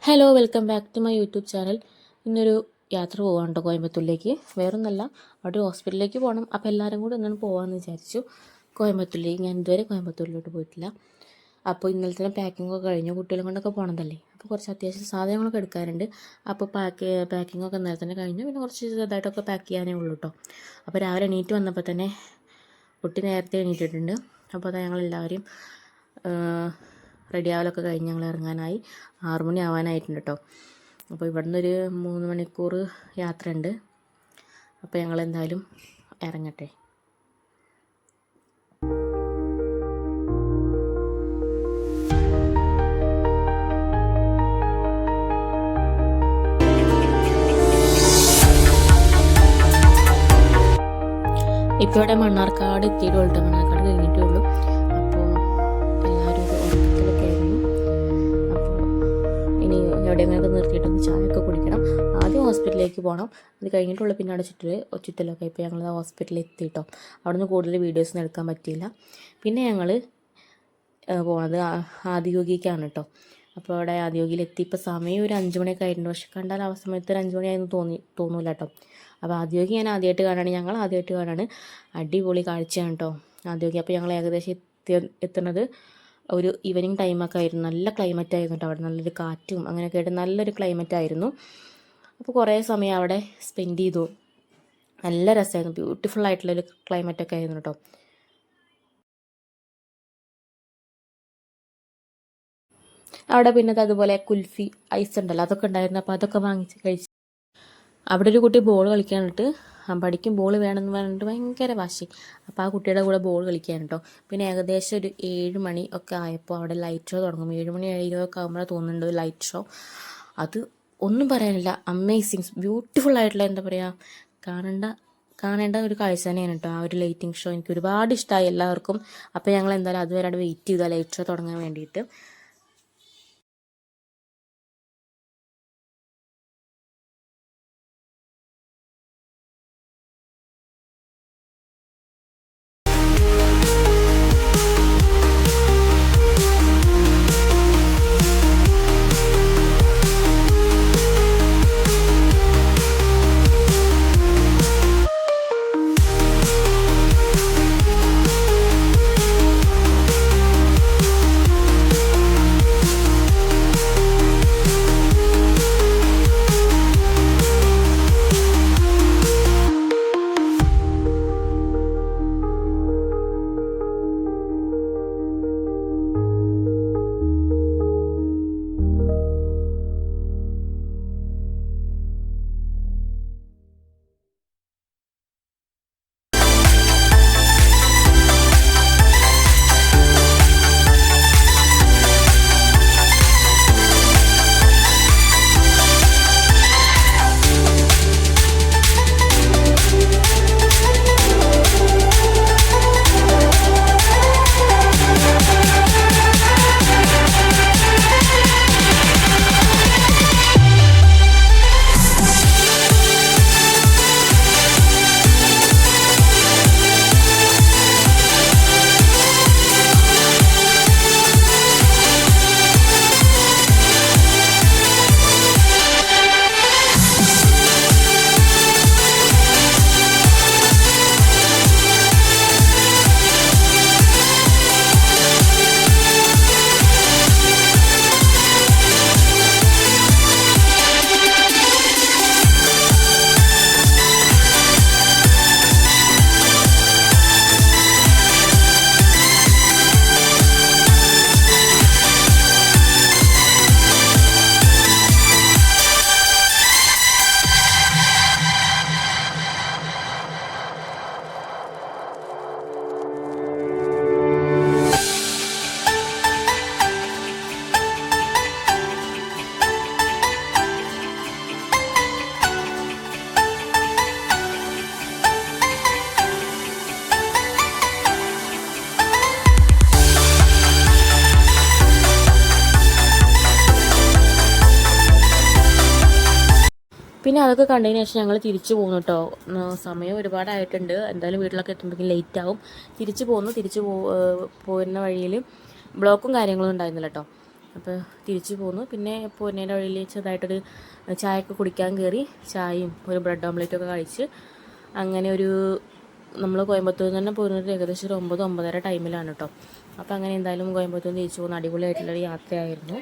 Hello, welcome back to my YouTube channel. ഇന്നൊരു യാത്ര പോകാൻ കേട്ടോ കോയമ്പത്തൂരിലേക്ക്. വേറൊന്നല്ല, അവിടെ ഹോസ്പിറ്റലിലേക്ക് പോകണം. അപ്പോൾ എല്ലാവരും കൂടി ഒന്നും പോകാമെന്ന് വിചാരിച്ചു കോയമ്പത്തൂരിലേക്ക്. ഞാൻ ഇതുവരെ കോയമ്പത്തൂരിലോട്ട് പോയിട്ടില്ല. അപ്പോൾ ഇന്നലെ തന്നെ പാക്കിങ്ങൊക്കെ കഴിഞ്ഞു. കുട്ടികളെ കൊണ്ടൊക്കെ പോകണതല്ലേ, അപ്പോൾ കുറച്ച് അത്യാവശ്യം സാധനങ്ങളൊക്കെ എടുക്കാറുണ്ട്. അപ്പോൾ പാക്കിങ്ങൊക്കെ ഇന്നലെ തന്നെ കഴിഞ്ഞു. പിന്നെ കുറച്ച് ചെറുതായിട്ടൊക്കെ പാക്ക് ചെയ്യാനേ ഉള്ളൂ കേട്ടോ. അപ്പോൾ രാവിലെ എണീറ്റ് വന്നപ്പോൾ തന്നെ കുട്ടി നേരത്തെ എണീറ്റിട്ടുണ്ട്. അപ്പോൾ അത് ഞങ്ങളെല്ലാവരും റെഡി ആവലൊക്കെ കഴിഞ്ഞ് ഞങ്ങൾ ഇറങ്ങാനായി. 6 മണി ആവാനായിട്ടുണ്ട് കേട്ടോ. അപ്പോൾ ഇവിടെ നിന്നൊരു 3 മണിക്കൂർ യാത്രയുണ്ട്. അപ്പോൾ ഞങ്ങൾ എന്തായാലും ഇറങ്ങട്ടെ. ഇപ്പോൾ ഇവിടെ മണ്ണാർക്കാട് എത്തിയിട്ടുള്ളൂ. മണ്ണാർക്കാട് കഴിഞ്ഞിട്ടേ ഉള്ളൂ. അപ്പോൾ എല്ലാവരും ഒരു ഉറക്കത്തിലൊക്കെ ആയിരുന്നു. അപ്പോൾ ഇനി എവിടെയെങ്കിലൊക്കെ നിർത്തിയിട്ടൊന്ന് ചായയൊക്കെ കുടിക്കണം. ആദ്യം ഹോസ്പിറ്റലിലേക്ക് പോകണം. അത് കഴിഞ്ഞിട്ടുള്ള പിന്നെ അവിടെ ചുറ്റിലൊക്കെ. ഇപ്പോൾ ഞങ്ങൾ ഹോസ്പിറ്റലിൽ എത്തിയിട്ടോ. അവിടെ നിന്ന് കൂടുതൽ വീഡിയോസൊന്നും എടുക്കാൻ പറ്റിയില്ല. പിന്നെ ഞങ്ങൾ പോണത് ആദിയോഗിക്കാണ് കേട്ടോ. അപ്പോൾ അവിടെ ആദിയോഗിയിലെത്തി. ഇപ്പോൾ സമയം ഒരു 5 മണിയൊക്കെ ആയിട്ടുണ്ട്. പക്ഷെ കണ്ടാൽ ആ സമയത്ത് ഒരു 5 മണിയായെന്ന് തോന്നില്ല കേട്ടോ. അപ്പോൾ ആദിയോഗി ഞാൻ ആദ്യമായിട്ട് കാണാണ്. ഞങ്ങൾ ആദ്യമായിട്ട് കാണാണ്. അടിപൊളി കാഴ്ചയാണ് കേട്ടോ ആദിയോഗി. അപ്പോൾ ഞങ്ങൾ ഏകദേശം എത്തുന്നത് ഒരു ഈവനിങ് ടൈമൊക്കെ ആയിരുന്നു. നല്ല ക്ലൈമറ്റ് ആയിരുന്നു കേട്ടോ. അവിടെ നല്ലൊരു കാറ്റും അങ്ങനെയൊക്കെ ആയിട്ട് നല്ലൊരു ക്ലൈമറ്റ് ആയിരുന്നു. അപ്പോൾ കുറേ സമയം അവിടെ സ്പെൻഡ് ചെയ്തു. നല്ല രസമായിരുന്നു. ബ്യൂട്ടിഫുൾ ആയിട്ടുള്ളൊരു ക്ലൈമറ്റൊക്കെ ആയിരുന്നു കേട്ടോ. അവിടെ പിന്നെ അതുപോലെ കുൽഫി ഐസ് ഉണ്ടല്ലോ, അതൊക്കെ ഉണ്ടായിരുന്നു. അപ്പോൾ അതൊക്കെ വാങ്ങിച്ച് കഴിച്ചു. അവിടെ ഒരു കുട്ടി ബോൾ കളിക്കാനിട്ട് പഠിക്കും ബോൾ വേണമെന്ന് പറഞ്ഞിട്ട് ഭയങ്കര വാശി. അപ്പോൾ ആ കുട്ടിയുടെ കൂടെ ബോൾ കളിക്കാൻ കേട്ടോ. പിന്നെ ഏകദേശം ഒരു 7 മണി ഒക്കെ ആയപ്പോൾ അവിടെ ലൈറ്റ് ഷോ തുടങ്ങും. 7 മണി 7:20 ആകുമ്പോഴാണ് തോന്നുന്നുണ്ട് ലൈറ്റ് ഷോ. അത് ഒന്നും പറയാനില്ല, അമേസിങ് ബ്യൂട്ടിഫുൾ ആയിട്ടുള്ള എന്താ പറയുക, കാണേണ്ട ഒരു കാഴ്ച തന്നെയാണ് കേട്ടോ ആ ഒരു ലൈറ്റിംഗ് ഷോ. എനിക്ക് ഒരുപാട് ഇഷ്ടമായി എല്ലാവർക്കും. അപ്പോൾ ഞങ്ങൾ എന്തായാലും അതുവരെ അവിടെ വെയിറ്റ് ചെയ്താൽ ലൈറ്റ് ഷോ തുടങ്ങാൻ വേണ്ടിയിട്ട്. പിന്നെ അതൊക്കെ കണ്ടതിന് ശേഷം ഞങ്ങൾ തിരിച്ചു പോകുന്നു കേട്ടോ. സമയം ഒരുപാടായിട്ടുണ്ട്. എന്തായാലും വീട്ടിലൊക്കെ എത്തുമ്പോഴേക്കും ലേറ്റ് ആവും. തിരിച്ചു പോരുന്ന വഴിയിൽ ബ്ലോക്കും കാര്യങ്ങളും ഉണ്ടായിരുന്നില്ല കേട്ടോ. അപ്പോൾ തിരിച്ചു പോന്നു. പിന്നെ പോരുന്നതിൻ്റെ വഴിയിൽ ചെറുതായിട്ടൊരു ചായയൊക്കെ കുടിക്കാൻ കയറി. ചായയും ഒരു ബ്രെഡ് ഓംലെറ്റൊക്കെ കഴിച്ച് അങ്ങനെ നമ്മൾ കോയമ്പത്തൂരിൽ നിന്ന് തന്നെ പോരുന്നത് ഏകദേശം ഒരു 9-9:30 ടൈമിലാണ് കേട്ടോ. അപ്പോൾ അങ്ങനെ എന്തായാലും കോയമ്പത്തൂർ തിരിച്ചു പോകുന്ന അടിപൊളിയായിട്ടുള്ളൊരു യാത്രയായിരുന്നു.